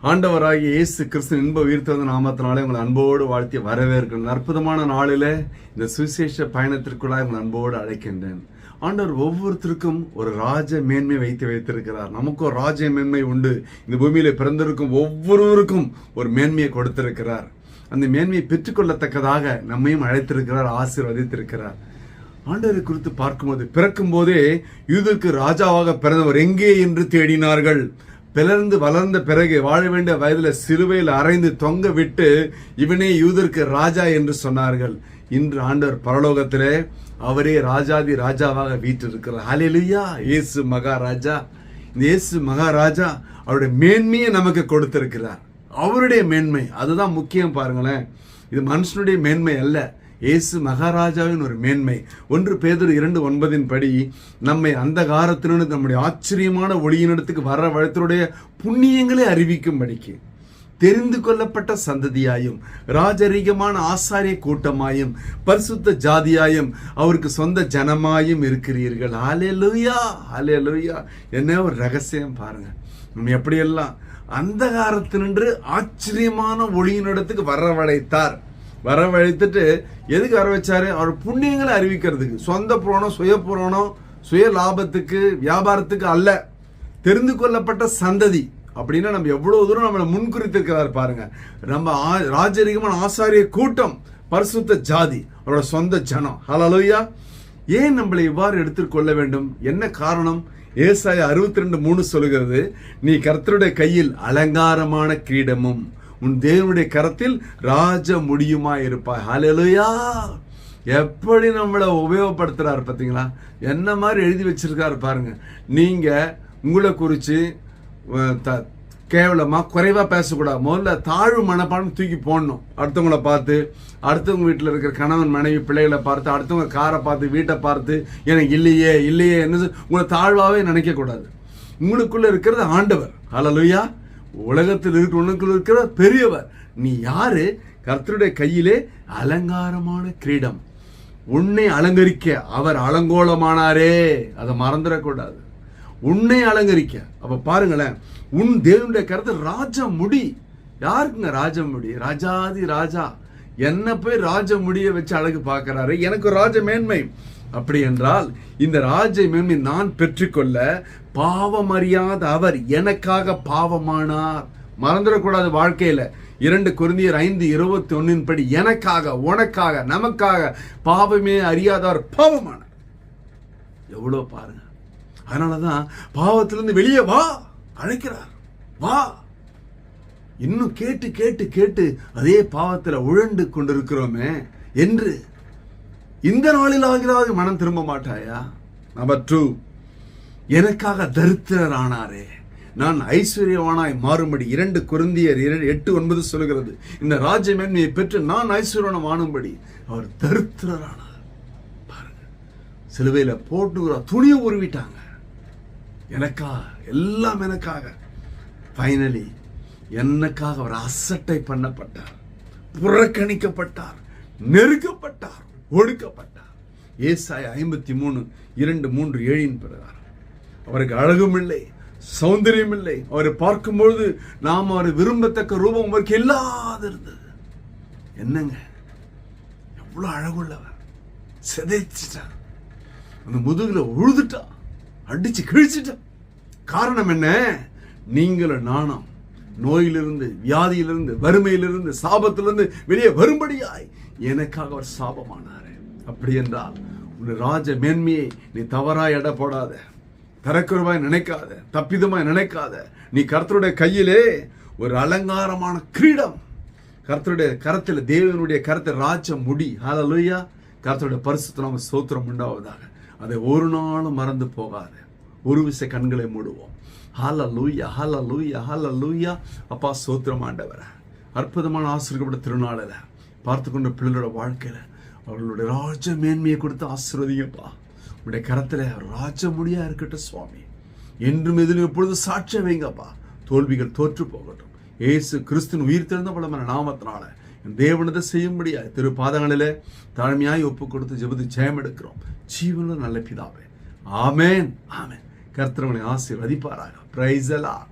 ஆண்டவராகிய இயேசு கிறிஸ்து இன்ப உயிர்த்தெழுந்த நாமத்தினாலே உங்களை அன்போடு வாழ்த்தி வரவேற்கிறேன். அற்புதமான நாளில இந்த சுவிசேஷ பயணத்திற்குள்ளாக உங்களை அன்போடு அழைக்கின்றேன். ஆண்டவர் ஒவ்வொருத்தருக்கும் ஒரு ராஜ மேன்மை வைத்திருக்கிறார். நமக்கு ஒரு ராஜ மேன்மை உண்டு. இந்த பூமியில பிறந்திருக்கும் ஒவ்வொருவருக்கும் ஒரு மேன்மையை கொடுத்திருக்கிறார். அந்த மேன்மையை பெற்றுக்கொள்ளத்தக்கதாக நம்மையும் அழைத்திருக்கிறார், ஆசீர்வதித்திருக்கிறார். ஆண்டவரை குறித்து பார்க்கும்போது, பிறக்கும் போதே யூதருக்கு ராஜாவாக பிறந்தவர் எங்கே என்று தேடினார்கள். பிளர்ந்து வளர்ந்த பிறகு வாழ வேண்டிய வயதுல சிலுவையில் அறைந்து தொங்க விட்டு இவனே யூதருக்கு ராஜா என்று சொன்னார்கள். இன்று ஆண்டவர் பரலோகத்திலே அவரே ராஜாதி ராஜாவாக வீற்றிருக்கிறார். ஹல்லேலூயா! இயேசு மகாராஜா. இந்த இயேசு மகாராஜா அவருடைய மேன்மையை நமக்கு கொடுத்திருக்கிறார். அவருடைய மேன்மை அதுதான் முக்கியம். பாருங்களேன், இது மனுஷனுடைய மேன்மை அல்ல, இயேசு மகாராஜாவின் ஒரு மேன்மை. 1 பேதுரு 2:9 படி நம்மை அந்தகாரத்திலிருந்து நம்முடைய ஆச்சரியமான ஒளியினிடத்துக்கு வர வழத்தினுடைய புண்ணியங்களை அறிவிக்கும்படிக்கு தெரிந்து கொள்ளப்பட்ட சந்ததியாயும் ராஜரீகமான ஆசாரிய கூட்டமாயும் பரிசுத்த ஜாதியாயும் அவருக்கு சொந்த ஜனமாயும் இருக்கிறீர்கள். ஹல்லேலூயா! ஹல்லேலூயா! என்ன ஒரு ரகசியம் பாருங்க. நம்ம எப்படியெல்லாம் அந்தகாரத்தினின்று ஆச்சரியமான ஒளியினிடத்துக்கு வரவழைத்துட்டு எதுக்கு வர வச்சாரு? அவர் புண்ணியங்களை அறிவிக்கிறதுக்கு. சொந்த புராணம், சுய புராணம், சுய லாபத்துக்கு, வியாபாரத்துக்கு அல்ல. தெரிந்து கொள்ளப்பட்ட சந்ததி அப்படின்னா நம்ம எவ்வளவு தூரம் நம்மளை முன்குறித்திருக்கிறார் பாருங்க. நம்ம ராஜரீகமான ஆசாரிய கூட்டம், பரிசுத்த ஜாதி, அவரோட சொந்த ஜனம். ஹல்லேலூயா! ஏன் நம்மளை இவ்வாறு எடுத்துக்கொள்ள வேண்டும்? என்ன காரணம்? ஏசாயா 62:3 சொல்லுகிறது, நீ கர்த்தருடைய கையில் அலங்காரமான கிரீடமும் உன் தேவனுடைய கரத்தில் ராஜ முடியுமா இருப்பாய். ஹல்லேலூயா! எப்படி நம்மளை உபயோகப்படுத்துறாரு பார்த்தீங்களா? என்ன மாதிரி எழுதி வச்சிருக்காரு பாருங்க. நீங்க உங்களை குறித்து கேவலமா குறைவா பேசக்கூடாது. முதல்ல தாழ்வு மனப்பான்மை தூக்கி போடணும். அடுத்தவங்களை பார்த்து, அடுத்தவங்க வீட்டில் இருக்கிற கணவன் மனைவி பிள்ளைகளை பார்த்து, அடுத்தவங்க காரை பார்த்து, வீட்டை பார்த்து எனக்கு இல்லையே என்ன உங்களை தாழ்வாவே நினைக்க கூடாது. உங்களுக்குள்ள இருக்கிறது ஆண்டவர். ஹல்லேலூயா! உலகத்தில் இருக்கிற பெரியவர். நீ யாரு? கர்த்தருடைய கையிலே அலங்காரமான கிரீடம். உன்னை அலங்கரிக்க அவர் அலங்கோலமானாரே. அதை மறந்துடக்கூடாது. உன்னை அலங்கரிக்க. அப்ப பாருங்களேன், உன் தேவனுடைய கருத்து ராஜ முடி. யாருக்குங்க ராஜ முடி? ராஜாதி ராஜா. என்ன போய் ராஜ முடிய வச்சு அழகு பார்க்கிறாரு. எனக்கு ராஜ மேன்மை. அப்படி என்றால் இந்த ராஜ மேன்மை நான் பெற்றுக்கொள்ள பாவம் அறியாத அவர் எனக்காக பாவமானார். மறந்துடக்கூடாது வாழ்க்கையில. 2 கொரிந்தியர் 5:21 படி எனக்காக, உனக்காக, நமக்காக பாவமே அறியாதவர் பாவமானார். எவ்வளவு பாருங்க. அதனாலதான் பாவத்திலிருந்து வெளியே வா அழைக்கிறார். வா. இன்னும் கேட்டு கேட்டு கேட்டு அதே பாவத்தில் உழண்டு கொண்டிருக்கிறோமே என்று இந்த நாளில் ஆகிறாவது மனம் திரும்ப மாட்டாயா? நம்பர் 2, எனக்காக தரித்திரர் ஆனாரே, நான் ஐஸ்வர்யவானாய் மாறும்படி. 2 கொரிந்தியர் 8:9 சொல்லுகிறது, இந்த ராஜ்ய மேன்மையை பெற்று நான் ஐஸ்வர்யவான் ஆனும்படி அவர் தரித்திரர் ஆனார். பாருங்க, சிலுவையில போட்டு துணியை உருவிட்டாங்க. எனக்கா, எல்லாம் எனக்காக. ஃபைனலி எனக்காக அவர் அசட்டை பண்ணப்பட்டார், புறக்கணிக்கப்பட்டார், நெருக்கப்பட்டார், ஒடுக்கப்பட்டார். ஏசாயா 53:2-3-7 பிரகாரம் அவருக்கு அழகும் இல்லை, சௌந்தரியம் இல்லை. அவரை பார்க்கும்பொழுது நாம் அவரை விரும்பத்தக்க ரூபம் அவருக்கு இல்லாது இருந்தது. என்னங்க, எவ்வளவு அழகுள்ளவர். சிதைச்சிட்டார், அந்த முதுகுல உழுதுட்டா, அடிச்சு கிழிச்சிட்டா. காரணம் என்ன? நீங்களும் நானும் நோயிலிருந்து, வியாதியிலிருந்து, வறுமையிலிருந்து, சாபத்திலிருந்து வெளியே வரும்படியாய் எனக்காக அவர் சாபமானாரு. அப்படி என்றால் உன் ராஜ மேன்மையை நீ தவறாய் எடை போடாத, தரக்குறைவாய் நினைக்காத, தப்பிதமாய் நினைக்காத. நீ கர்த்தருடைய கையிலே ஒரு அலங்காரமான கிரீடம். கர்த்தருடைய கரத்தில், தேவனுடைய கரத்தில் ராஜ முடி. ஹல்லேலூயா! கர்த்தருடைய பரிசுத்த நாம ஸ்தோத்திரம் உண்டாவதாக. அதை ஒரு நாளும் மறந்து போகாத. ஒரு விசை கண்களை மூடுவோம். ஹல்லேலூயா! ஹல்லேலூயா! ஹல்லேலூயா! அப்பா ஸ்தோத்திரம் ஆண்டவரே. அற்புதமான ஆசீர்வாதப்பட்ட திருநாளில் பார்த்து கொண்ட பிள்ளைகளோட வாழ்க்கையில அவர்களுடைய ராஜ மேன்மையை கொடுத்து ஆசீர்வதிங்கப்பா. உடைய கரத்துல ராஜ முடியா இருக்கட்டும் சுவாமி. என்றும் எதிலும் எப்பொழுது சாட்சியம் வைங்கப்பா. தோல்விகள் தோற்று போகட்டும். இயேசு கிறிஸ்துவின் உயிர் தெழுந்த பலமான நாமத்தினால தேவனதை செய்யும்படியா திரு பாதங்களிலே தாழ்மையாய் ஒப்பு கொடுத்து ஜெபத்து ஜெயம் எடுக்கிறோம். ஜீவனுள்ள நல்ல பிதாவே, ஆமேன், ஆமேன். கர்த்தர் உங்களை ஆசீர்வதிப்பாராக. Praise the Lord.